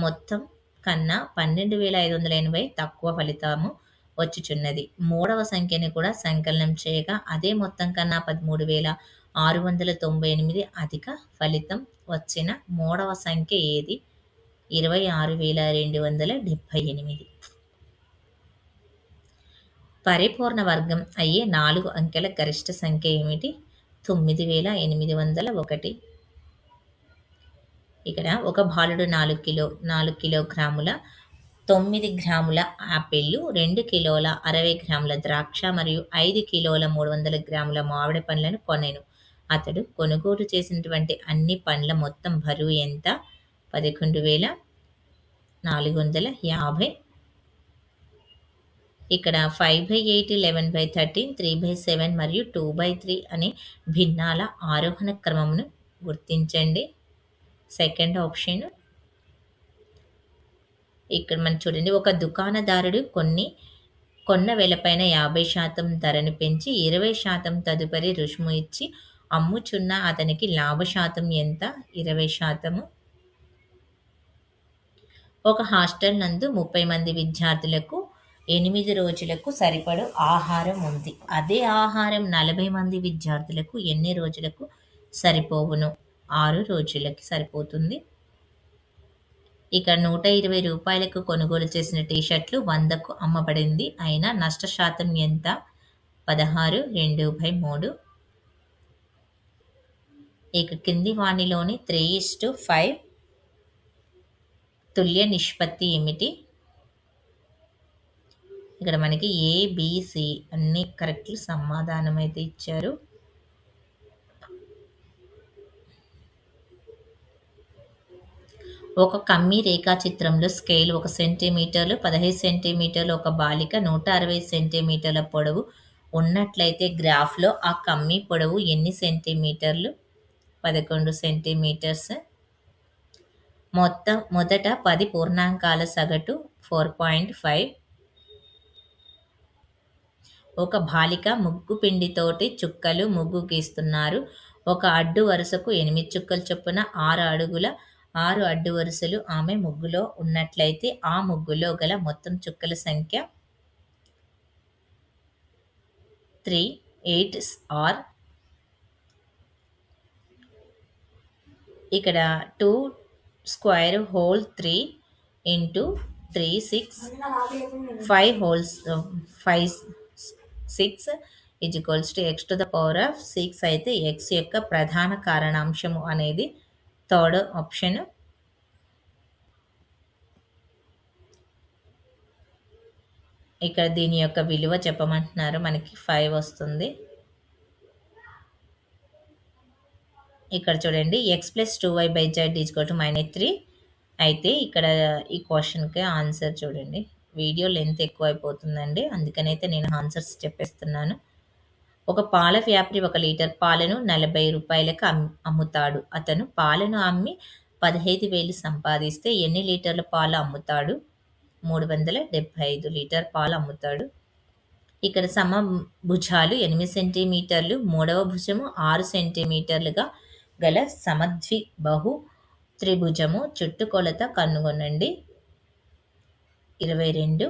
మొత్తం కన్నా 12,580 తక్కువ ఫలితము వచ్చుచున్నది. మూడవ సంఖ్యని కూడా సంకలనం చేయగా అదే మొత్తం కన్నా 13,698 అధిక ఫలితం వచ్చిన మూడవ సంఖ్య ఏది? 26,278. పరిపూర్ణ వర్గం అయ్యే 4 అంకెల గరిష్ట సంఖ్య ఏమిటి? 9,801. ఇక్కడ ఒక బాలుడు 4 కిలోగ్రాముల 9 గ్రాముల ఆపిల్లు, 2 కిలోల 60 గ్రాముల ద్రాక్ష మరియు 5 కిలోల 300 గ్రాముల మామిడి పండ్లను కొనెను. అతడు కొనుగోలు చేసినటువంటి అన్ని పండ్ల మొత్తం బరువు ఎంత? 11,450. ఇక్కడ 5/8, 11/13, 3/7 మరియు 2/3 అనే భిన్నాల ఆరోహణ క్రమమును గుర్తించండి. Second option. ఇక్కడ మనం చూడండి, ఒక దుకాణదారుడు కొన్న వెలపైన 50% ధరను పెంచి 20% తదుపరి రుసుము ఇచ్చి అమ్ముచున్న అతనికి లాభశాతం ఎంత? 20%. ఒక హాస్టల్ నందు 30 మంది విద్యార్థులకు 8 రోజులకు సరిపడు ఆహారం ఉంది. అదే ఆహారం 40 మంది విద్యార్థులకు ఎన్ని రోజులకు సరిపోవును? 6 రోజులకి సరిపోతుంది. ఇక 120 రూపాయలకు కొనుగోలు చేసిన టీషర్ట్లు 100కు అమ్మబడింది. అయినా నష్టశాతం ఎంత? 16/2/3. ఇక కింది వాణిలోని 3:5 తుల్య నిష్పత్తి ఏమిటి? ఇక్కడ మనకి ABC అన్ని కరెక్ట్ సమాధానం అయితే ఇచ్చారు. ఒక కమ్మి రేఖాచిత్రంలో స్కేల్ 1 సెంటీమీటర్లు, 15 సెంటీమీటర్లు, ఒక బాలిక 160 సెంటీమీటర్ల పొడవు ఉన్నట్లయితే గ్రాఫ్లో ఆ కమ్మి పొడవు ఎన్ని సెంటీమీటర్లు? 11 సెంటీమీటర్స్. మొదట 10 పూర్ణాంకాల సగటు 4.5. ఒక బాలిక ముగ్గు పిండితోటి చుక్కలు ముగ్గు గీస్తున్నారు. ఒక అడ్డు వరుసకు 8 చుక్కలు చొప్పున 6 అడ్డు వరుసలు ఆమె ముగ్గులో ఉన్నట్లయితే ఆ ముగ్గులో గల మొత్తం చుక్కల సంఖ్య 3, 8 or ఇక్కడ 2 square whole 3 into 3 6 5 holes 5 6 is equals to X to the power of 6 అయితే ఎక్స్ యొక్క ప్రధాన కారణాంశము అనేది థర్డ్ ఆప్షన్. ఇక్కడ దీని యొక్క విలువ చెప్పమంటున్నారు, మనకి 5 వస్తుంది. ఇక్కడ చూడండి X plus 2y by Z equal to -3 అయితే ఇక్కడ ఈ క్వశ్చన్కి ఆన్సర్ చూడండి. వీడియో లెంత్ ఎక్కువ అయిపోతుందండి, అందుకనైతే నేను ఆన్సర్స్ చెప్పేస్తున్నాను. ఒక పాల వ్యాపారి 1 లీటర్ పాలను 40 రూపాయలకు అమ్ముతాడు. అతను పాలను అమ్మి 15,000 సంపాదిస్తే ఎన్ని లీటర్ల పాలు అమ్ముతాడు? 375 లీటర్ పాలు అమ్ముతాడు. ఇక్కడ సమభుజాలు 8 సెంటీమీటర్లు, మూడవ భుజము 6 సెంటీమీటర్లుగా గల సమద్విబాహు త్రిభుజము చుట్టుకొలత కనుగొనండి. 22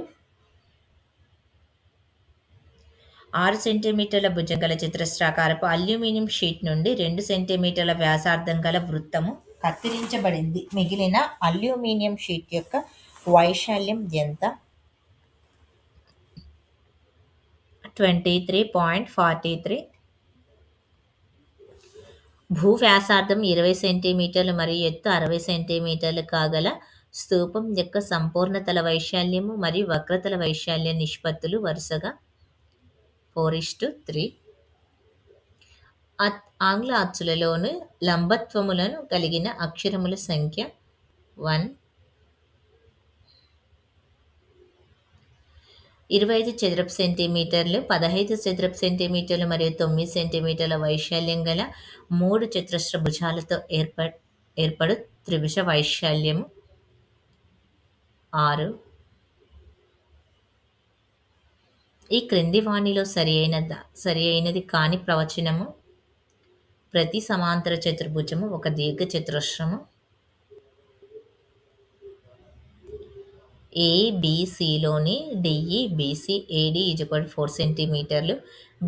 6 సెంటీమీటర్ల భుజం గల చతురస్రాకారపు అల్యూమినియం షీట్ నుండి 2 సెంటీమీటర్ల వ్యాసార్థం గల వృత్తము కత్తిరించబడింది. మిగిలిన అల్యూమినియం షీట్ యొక్క వైశాల్యం ఎంత? 23.43. భూ వ్యాసార్థం 20 సెంటీమీటర్లు మరియు ఎత్తు 60 సెంటీమీటర్లు కాగల స్తూపం యొక్క సంపూర్ణ తల వైశాల్యము మరియు వక్రతల వైశాల్య నిష్పత్తులు వరుసగా 4:3. ఆంగ్ల అచ్చులలోని లంబత్వములను కలిగిన అక్షరముల సంఖ్య 1. 25 చదరపు సెంటీమీటర్లు, 15 చదరపు సెంటీమీటర్లు మరియు 9 సెంటీమీటర్ల వైశాల్యం గల 3 చతురస్ర భుజాలతో ఏర్పడు త్రిభుజ వైశాల్యము 6. ఈ క్రింది వాణిలో సరి అయినది కాని ప్రవచనము. ప్రతి సమాంతర చతుర్భుజము ఒక దీర్ఘ చతురస్రము. ఏబిసిలోని డిఈ బీసీ ఏడి ఈజ్వల్ 4 సెంటీమీటర్లు,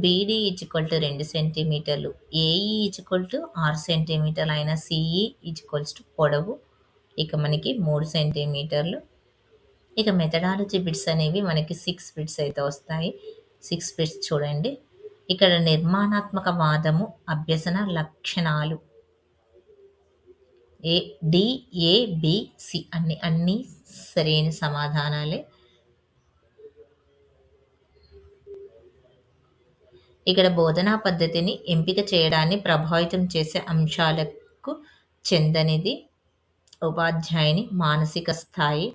బీడీ ఈజ్వల్ 2 సెంటీమీటర్లు, ఏఈ ఈజ్వల్ 6 సెంటీమీటర్లు అయిన సిఈ ఈజ్వల్స్ పొడవు ఇక మనకి 3 సెంటీమీటర్లు. ఇక మెథడాలజీ బిట్స్ అనేవి మనకి 6 బిట్స్ అయితే వస్తాయి. 6 బిట్స్ చూడండి. ఇక్కడ నిర్మాణాత్మక వాదము అభ్యసన లక్షణాలు డిఏబిసి అన్ని సరైన సమాధానాలే. ఇక్కడ బోధనా పద్ధతిని ఎంపిక చేయడాన్ని ప్రభావితం చేసే అంశాలకు చెందనిది ఉపాధ్యాయుని మానసిక స్థాయి.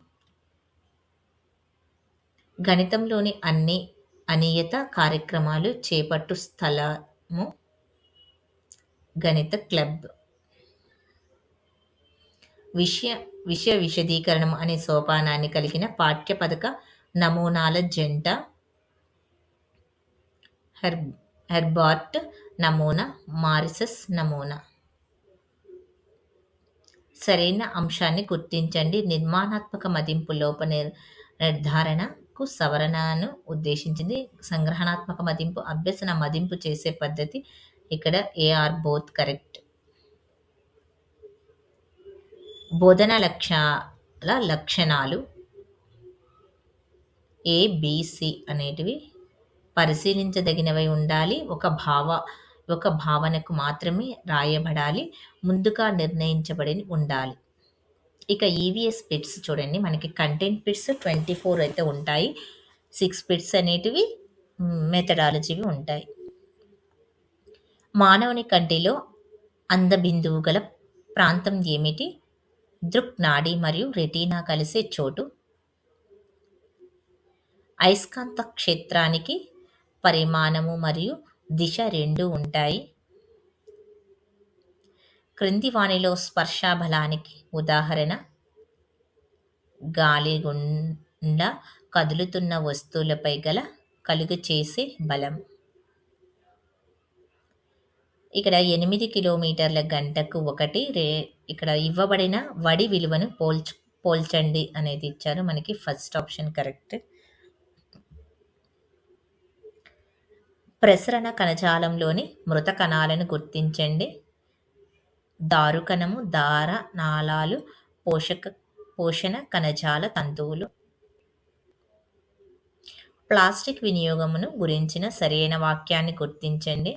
గణితంలోని అన్ని అనియత కార్యక్రమాలు చేపట్టు స్థలము గణిత క్లబ్. విషయ విశదీకరణం అనే సోపానాన్ని కలిగిన పాఠ్యపథక నమూనాల జంట హెర్బార్ట్ నమూనా, మారిసస్ నమూనా. సరైన అంశాన్ని గుర్తించండి. నిర్మాణాత్మక మదింపు లోప నిర్ధారణకు సవరణను ఉద్దేశించింది. సంగ్రహణాత్మక మదింపు అభ్యసన మదింపు చేసే పద్ధతి. ఇక్కడ ఏఆర్ బోత్ కరెక్ట్. బోధనా లక్షణాలు ఏబిసి అనేటివి పరిశీలించదగినవై ఉండాలి. ఒక భావనకు మాత్రమే రాయబడాలి. ముందుగా నిర్ణయించబడి ఉండాలి. ఇక ఈవీఎస్ బిట్స్ చూడండి. మనకి కంటెంట్ బిట్స్ 24 అయితే ఉంటాయి. 6 బిట్స్ అనేటివి మెథడాలజీవి ఉంటాయి. మానవుని కంటిలో అందబిందువు గల ప్రాంతం ఏమిటి? దృక్ నాడి మరియు రెటీనా కలిసే చోటు. అయస్కాంత క్షేత్రానికి పరిమాణము మరియు దిశ రెండూ ఉంటాయి. క్రింది వానిలో స్పర్శా బలానికి ఉదాహరణ? గాలి గుండా కదులుతున్న వస్తువులపై గల కలుగ చేసే బలం. ఇక్కడ 8 కిలోమీటర్ల గంటకు 1 ఇక్కడ ఇవ్వబడిన వడి విలువను పోల్చండి అనేది ఇచ్చారు. మనకి ఫస్ట్ ఆప్షన్ కరెక్ట్. ప్రసరణ కణజాలంలోని మృత కణాలను గుర్తించండి. దారుకణము, దార నాళాలు, పోషణ కణజాల తంతువులు. ప్లాస్టిక్ వినియోగమును గురించిన సరైన వాక్యాన్ని గుర్తించండి.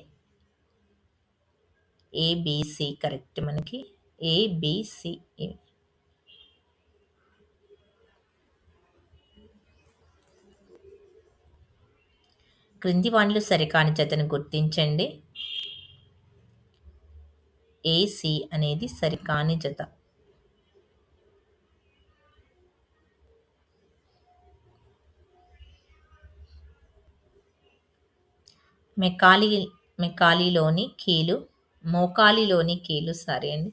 ఏబిసి కరెక్ట్ మనకి. ఏబిసి. క్రింది వానిలో సరికాని జతను గుర్తించండి. ఏసి అనేది సరికాని జత. మెకాలి మెకాలిలోని కీలు మోకాలిలోని కీలు సరే అండి.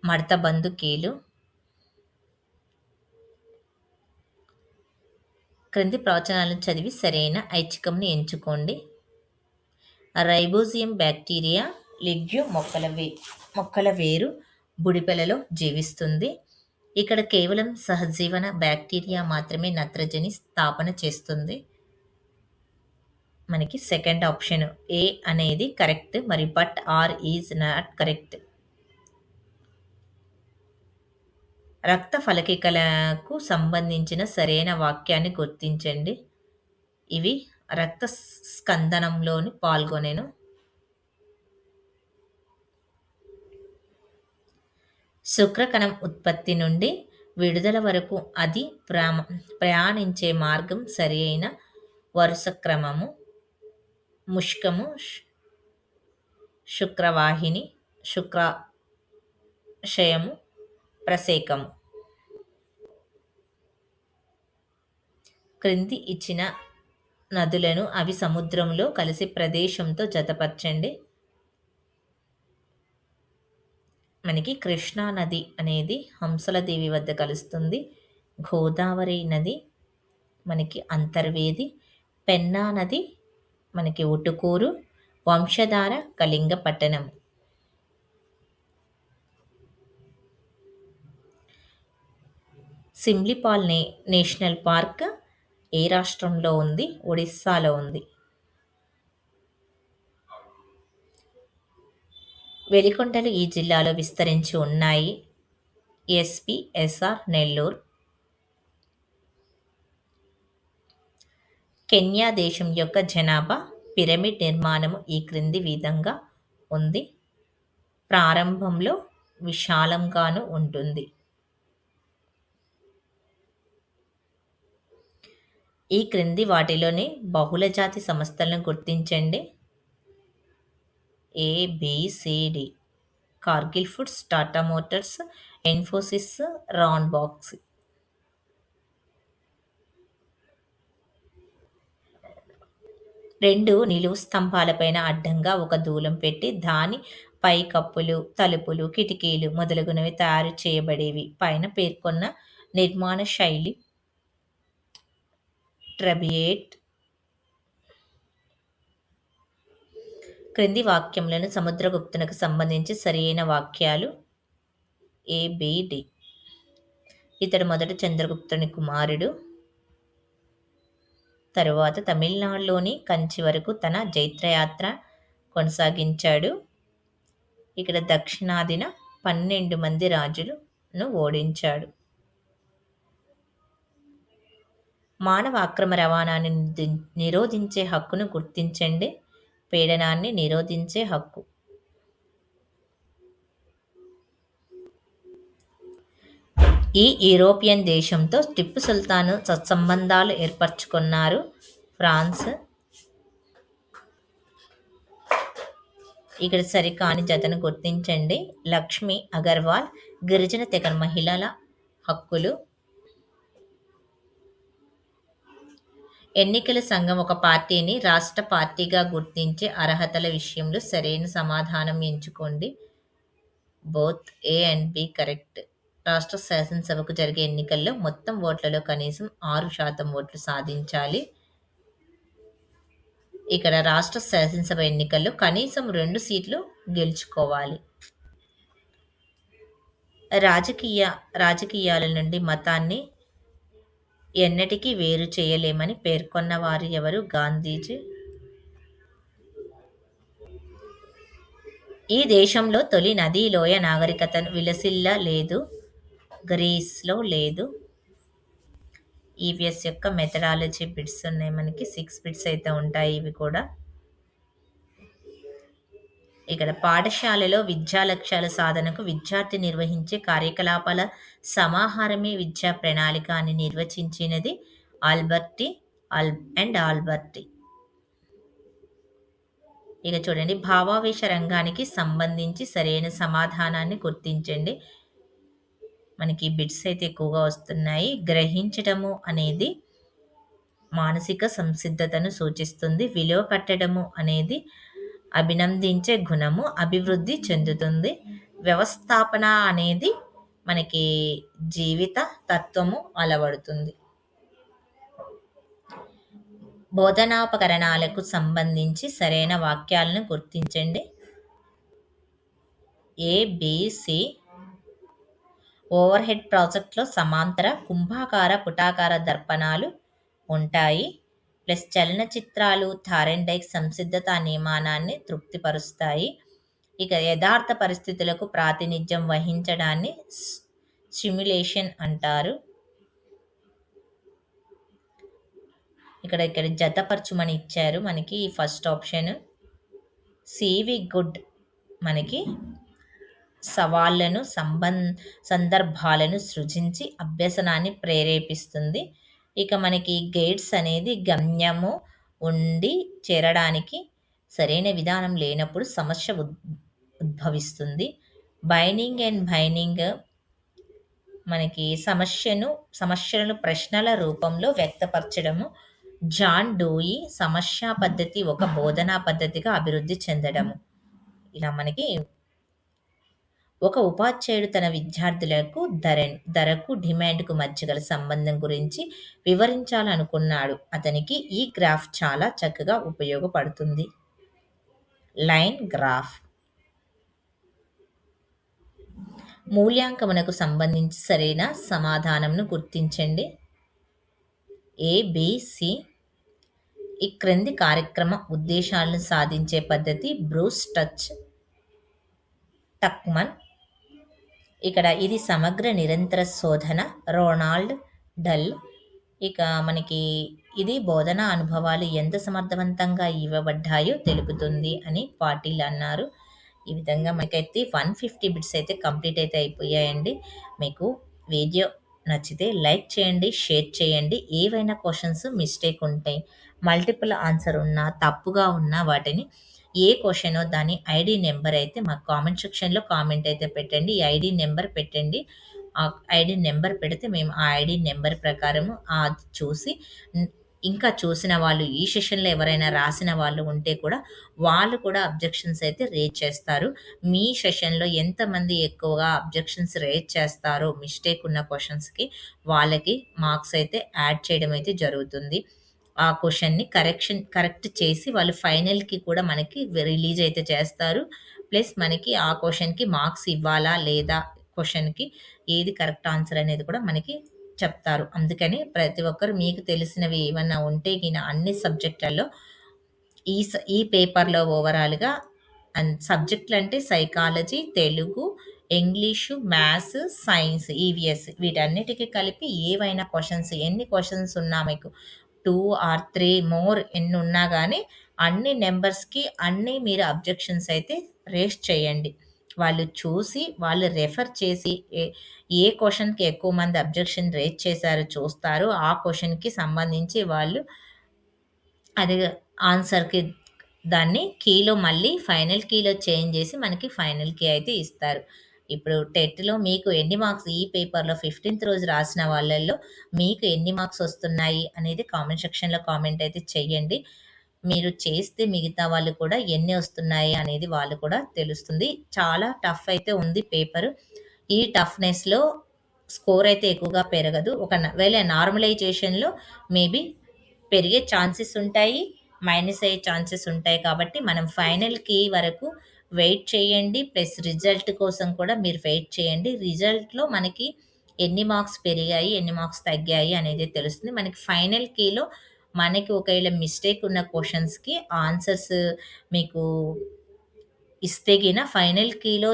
మడతబందు కీలు. క్రింది ప్రవచనాలను చదివి సరైన ఐచ్ఛికంను ఎంచుకోండి. రైబోజియం బ్యాక్టీరియా లిగ్యూ మొక్కల వేరు బుడిపెలలో జీవిస్తుంది. ఇక్కడ కేవలం సహజీవన బ్యాక్టీరియా మాత్రమే నత్రజని స్థాపన చేస్తుంది. మనకి సెకండ్ ఆప్షన్ ఏ అనేది కరెక్ట్, మరి but R is not correct. రక్త ఫలకికలకు సంబంధించిన సరైన వాక్యాన్ని గుర్తించండి. ఇవి రక్త స్కందనంలోని పాల్గొనెను. శుక్రకణం ఉత్పత్తి నుండి విడుదల వరకు అది ప్రయాణించే మార్గం సరైన వరుస క్రమము. ముష్కము, శుక్రవాహిని, శుక్రాశయము, ప్రసేకము. క్రింది ఇచ్చిన నదులను అవి సముద్రంలో కలిసి ప్రదేశంతో జతపరచండి. మనకి కృష్ణా నది అనేది హంసల దేవి వద్ద కలుస్తుంది. గోదావరి నది మనకి అంతర్వేది. పెన్నా నది మనకి ఉటుకూరు. వంశధార కళింగపట్టణం. సిమ్లిపాల్ నేషనల్ పార్క్ ఏ రాష్ట్రంలో ఉంది? ఒడిస్సాలో ఉంది. వెలికొండలు ఈ జిల్లాలో విస్తరించి ఉన్నాయి. ఎస్ఆర్ నెల్లూరు. కెన్యా దేశం యొక్క జనాభా పిరమిడ్ నిర్మాణము ఈ క్రింది విధంగా ఉంది. ప్రారంభంలో విశాలంగాను ఉంటుంది. ఈ క్రింది వాటిలోని బహుళజాతి సంస్థలను గుర్తించండి. A B C D. Cargill Foods, Tata Motors, Infosys, Ranbaxy. రెండు నిలువు స్తంభాలపైన అడ్డంగా ఒక దూలం పెట్టి దాని పై కప్పులు, తలుపులు, కిటికీలు మొదలగునవి తయారు చేయబడేవి. పైన పేర్కొన్న నిర్మాణ శైలి ట్రబియేట్. క్రింది వాక్యములను సముద్రగుప్తునకు సంబంధించి సరియైన వాక్యాలు. ఏబిడి. ఇతడు మొదట చంద్రగుప్తుని కుమారుడు. తరువాత తమిళనాడులోని కంచి వరకు తన జైత్రయాత్ర కొనసాగించాడు. ఇక్కడ దక్షిణాదిన 12 మంది రాజులను ఓడించాడు. మానవ అక్రమ రవాణాన్ని నిరోధించే హక్కును గుర్తించండి. పీడనాన్ని నిరోధించే హక్కు. ఈ యూరోపియన్ దేశంతో టిప్పు సుల్తాన్ సత్సంబంధాలు ఏర్పరచుకున్నారు. ఫ్రాన్స్. ఇక్కడ సరికాని జతను గుర్తించండి. లక్ష్మి అగర్వాల్ గిరిజన తెగ మహిళల హక్కులు. ఎన్నికల సంఘం ఒక పార్టీని రాష్ట్ర పార్టీగా గుర్తించే అర్హతల విషయంలో సరైన సమాధానం ఎంచుకోండి. Both A and B correct. రాష్ట్ర శాసనసభకు జరిగే ఎన్నికల్లో మొత్తం ఓట్లలో కనీసం 6% ఓట్లు సాధించాలి. ఇక్కడ రాష్ట్ర శాసనసభ ఎన్నికల్లో కనీసం 2 సీట్లు గెలుచుకోవాలి. రాజకీయాల నుండి మతాన్ని ఎన్నటికీ వేరు చేయలేమని పేర్కొన్న వారు ఎవరు? గాంధీజీ. ఈ దేశంలో తొలి నదీ లోయ నాగరికత విలసిల్ల లేదు. గ్రీస్లో లేదు. ఈవీఎస్ యొక్క మెథడాలజీ బిట్స్ ఉన్నాయి మనకి. 6 బిట్స్ అయితే ఉంటాయి ఇవి కూడా. ఇక్కడ పాఠశాలలో విద్యా లక్ష్యాల సాధనకు విద్యార్థి నిర్వహించే కార్యకలాపాల సమాహారమే విద్యా ప్రణాళిక అని నిర్వచించినది ఆల్బర్టి ఆల్బర్టి. ఇక చూడండి, భావావేశ రంగానికి సంబంధించి సరైన సమాధానాన్ని గుర్తించండి. మనకి బిట్స్ అయితే ఎక్కువగా వస్తున్నాయి. గ్రహించటము అనేది మానసిక సంసిద్ధతను సూచిస్తుంది. విలువ కట్టడము అనేది అభినందించే గుణము, అభివృద్ధి చెందుతుంది. వ్యవస్థాపన అనేది మనకి జీవిత తత్వము అలవడుతుంది. బోధనాపకరణాలకు సంబంధించి సరైన వాక్యాలను గుర్తించండి. ఏబిసి ఓవర్ హెడ్ ప్రాజెక్ట్లో సమాంతర, కుంభాకార, పుటాకార దర్పణాలు ఉంటాయి. ప్లస్ చలనచిత్రాలు థారెండైక్ సంసిద్ధత నియమానాన్ని తృప్తిపరుస్తాయి. ఇక యథార్థ పరిస్థితులకు ప్రాతినిధ్యం వహించడాన్ని సిమ్యులేషన్ అంటారు. ఇక్కడ జతపరచుమని ఇచ్చారు మనకి. ఫస్ట్ ఆప్షన్ సివి గుడ్ మనకి సవాళ్లను సందర్భాలను సృజించి అభ్యసనాన్ని ప్రేరేపిస్తుంది. ఇక మనకి గైడ్స్ అనేది గమ్యము ఉండి చేరడానికి సరైన విధానం లేనప్పుడు సమస్య ఉద్భవిస్తుంది. బైనింగ్ అండ్ బైనింగ్ మనకి సమస్యలను ప్రశ్నల రూపంలో వ్యక్తపరచడము. జాన్ డూయి సమస్య పద్ధతి ఒక బోధనా పద్ధతిగా అభివృద్ధి చెందడము. ఇలా మనకి ఒక ఉపాధ్యాయుడు తన విద్యార్థులకు ధరకు డిమాండ్కు మధ్య గల సంబంధం గురించి వివరించాలనుకున్నాడు. అతనికి ఈ గ్రాఫ్ చాలా చక్కగా ఉపయోగపడుతుంది. Line graph. మూల్యాంకనమునకు సంబంధించి సరైన సమాధానంను గుర్తించండి. ఏబిసి. ఈ క్రింది కార్యక్రమ ఉద్దేశాలను సాధించే పద్ధతి బ్రూస్ టక్మన్. ఇక్కడ ఇది సమగ్ర నిరంతర శోధన రొనాల్డ్ డల్. ఇక మనకి ఇది బోధనా అనుభవాలు ఎంత సమర్థవంతంగా ఇవ్వబడ్డాయో తెలుపుతుంది అని పాటిల్ అన్నారు. ఈ విధంగా మనకైతే 150 బిట్స్ అయితే కంప్లీట్ అయితే అయిపోయాయండి. మీకు వీడియో నచ్చితే లైక్ చేయండి, షేర్ చేయండి. ఏవైనా క్వశ్చన్స్ మిస్టేక్ ఉంటాయి, మల్టిపుల్ ఆన్సర్ ఉన్నా, తప్పుగా ఉన్నా వాటిని ఏ క్వశ్చనో దాని ఐడి నెంబర్ అయితే మాకు కామెంట్ సెక్షన్లో కామెంట్ అయితే పెట్టండి. ఈ ఐడి నెంబర్ పెట్టండి. ఆ ఐడి నెంబర్ పెడితే మేము ఆ ఐడి నెంబర్ ప్రకారము అది చూసి, ఇంకా చూసిన వాళ్ళు ఈ సెషన్లో ఎవరైనా రాసిన వాళ్ళు ఉంటే కూడా వాళ్ళు కూడా అబ్జెక్షన్స్ అయితే రేజ్ చేస్తారు. మీ సెషన్లో ఎంతమంది ఎక్కువగా అబ్జెక్షన్స్ రేజ్ చేస్తారో మిస్టేక్ ఉన్న క్వశ్చన్స్కి వాళ్ళకి మార్క్స్ అయితే యాడ్ చేయడం అయితే జరుగుతుంది. ఆ క్వశ్చన్ని కరెక్ట్ చేసి వాళ్ళు ఫైనల్కి కూడా మనకి రిలీజ్ అయితే చేస్తారు. ప్లస్ మనకి ఆ క్వశ్చన్కి మార్క్స్ ఇవ్వాలా లేదా, క్వశ్చన్కి ఏది కరెక్ట్ ఆన్సర్ అనేది కూడా మనకి చెప్తారు. అందుకని ప్రతి ఒక్కరు మీకు తెలిసినవి ఏమన్నా ఉంటే గిన అన్ని సబ్జెక్టులలో ఈ పేపర్లో ఓవరాల్గా సబ్జెక్టులు అంటే psychology, Telugu, English, maths, science, EVS వీటన్నిటికీ కలిపి ఏవైనా క్వశ్చన్స్, ఎన్ని క్వశ్చన్స్ ఉన్నా మీకు 2 or 3 మోర్ ఎన్ని ఉన్నా కానీ అన్ని నెంబర్స్కి అన్నీ మీరు అబ్జెక్షన్స్ అయితే రేస్ చేయండి. వాళ్ళు చూసి వాళ్ళు రెఫర్ చేసి ఏ క్వశ్చన్కి ఎక్కువ మంది అబ్జెక్షన్ రేజ్ చేశారో చూస్తారు. ఆ క్వశ్చన్కి సంబంధించి వాళ్ళు అది ఆన్సర్కి దాన్ని కీలో మళ్ళీ ఫైనల్ కీలో చేంజ్ చేసి మనకి ఫైనల్ కీ అయితే ఇస్తారు. ఇప్పుడు టెట్లో మీకు ఎన్ని మార్క్స్, ఈ పేపర్లో 15th రోజు రాసిన వాళ్ళల్లో మీకు ఎన్ని మార్క్స్ వస్తున్నాయి అనేది కామెంట్ సెక్షన్లో కామెంట్ అయితే చెయ్యండి. మీరు చేస్తే మిగతా వాళ్ళు కూడా ఎన్ని వస్తున్నాయి అనేది వాళ్ళు కూడా తెలుస్తుంది. చాలా టఫ్ అయితే ఉంది పేపరు. ఈ టఫ్నెస్లో స్కోర్ అయితే ఎక్కువగా పెరగదు. ఒకవేళ నార్మలైజేషన్లో మేబీ పెరిగే ఛాన్సెస్ ఉంటాయి, మైనస్ అయ్యే ఛాన్సెస్ ఉంటాయి. కాబట్టి మనం ఫైనల్కి వరకు వెయిట్ చేయండి. ప్లస్ రిజల్ట్ కోసం కూడా మీరు వెయిట్ చేయండి. రిజల్ట్లో మనకి ఎన్ని మార్క్స్ పెరిగాయి, ఎన్ని మార్క్స్ తగ్గాయి అనేది తెలుస్తుంది. మనకి ఫైనల్ కీలో మనకి ఒకవేళ మిస్టేక్ ఉన్న క్వశ్చన్స్కి ఆన్సర్స్ మీకు ఇస్తే గిన ఫైనల్ కీలో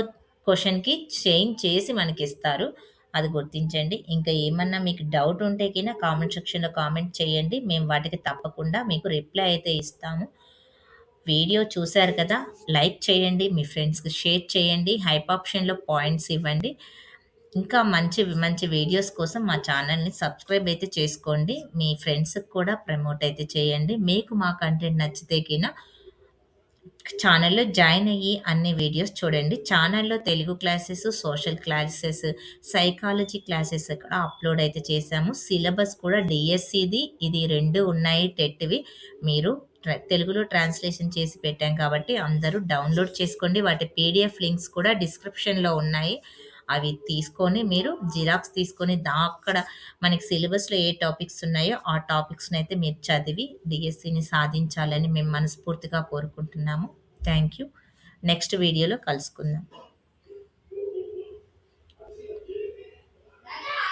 క్వశ్చన్కి చేంజ్ చేసి మనకి ఇస్తారు. అది గుర్తించండి. ఇంకా ఏమన్నా మీకు డౌట్ ఉంటే కిన కామెంట్ సెక్షన్‌లో కామెంట్ చేయండి. మేము వాటికి తప్పకుండా మీకు రిప్లై అయితే ఇస్తాము. వీడియో చూసారు కదా! లైక్ చేయండి. మీ ఫ్రెండ్స్‌కి షేర్ చేయండి. హైప్ ఆప్షన్‌లో పాయింట్స్ ఇవ్వండి. ఇంకా మంచి మంచి వీడియోస్ కోసం మా ఛానల్‌ని సబ్స్క్రైబ్ అయితే చేసుకోండి. మీ ఫ్రెండ్స్‌కి కూడా ప్రమోట్ అయితే చేయండి. మీకు మా కంటెంట్ నచ్చితే గిన ఛానల్‌లో జాయిన్ అయ్యి అన్ని వీడియోస్ చూడండి. ఛానల్‌లో Telugu classes, social classes, psychology classes కూడా అప్‌లోడ్ అయితే చేశాము. సిలబస్ కూడా డీఎస్సీది ఇది 2 ఉన్నాయి టెట్‌వి. మీరు తెలుగులో ట్రాన్స్‌లేషన్ చేసి పెట్టాం కాబట్టి అందరూ డౌన్‌లోడ్ చేసుకోండి. వాటి పీడీఎఫ్ లింక్స్ కూడా డిస్క్రిప్షన్‌లో ఉన్నాయి. అవి తీసుకొని మీరు జిరాక్స్ తీసుకొని అక్కడ మనకి సిలబస్‌లో ఏ టాపిక్స్ ఉన్నాయో ఆ టాపిక్స్‌నైతే మీరు చదివి డీఎస్సీని సాధించాలని మేము మనస్ఫూర్తిగా కోరుకుంటున్నాము. Thank you. నెక్స్ట్ వీడియోలో కలుసుకుందాం.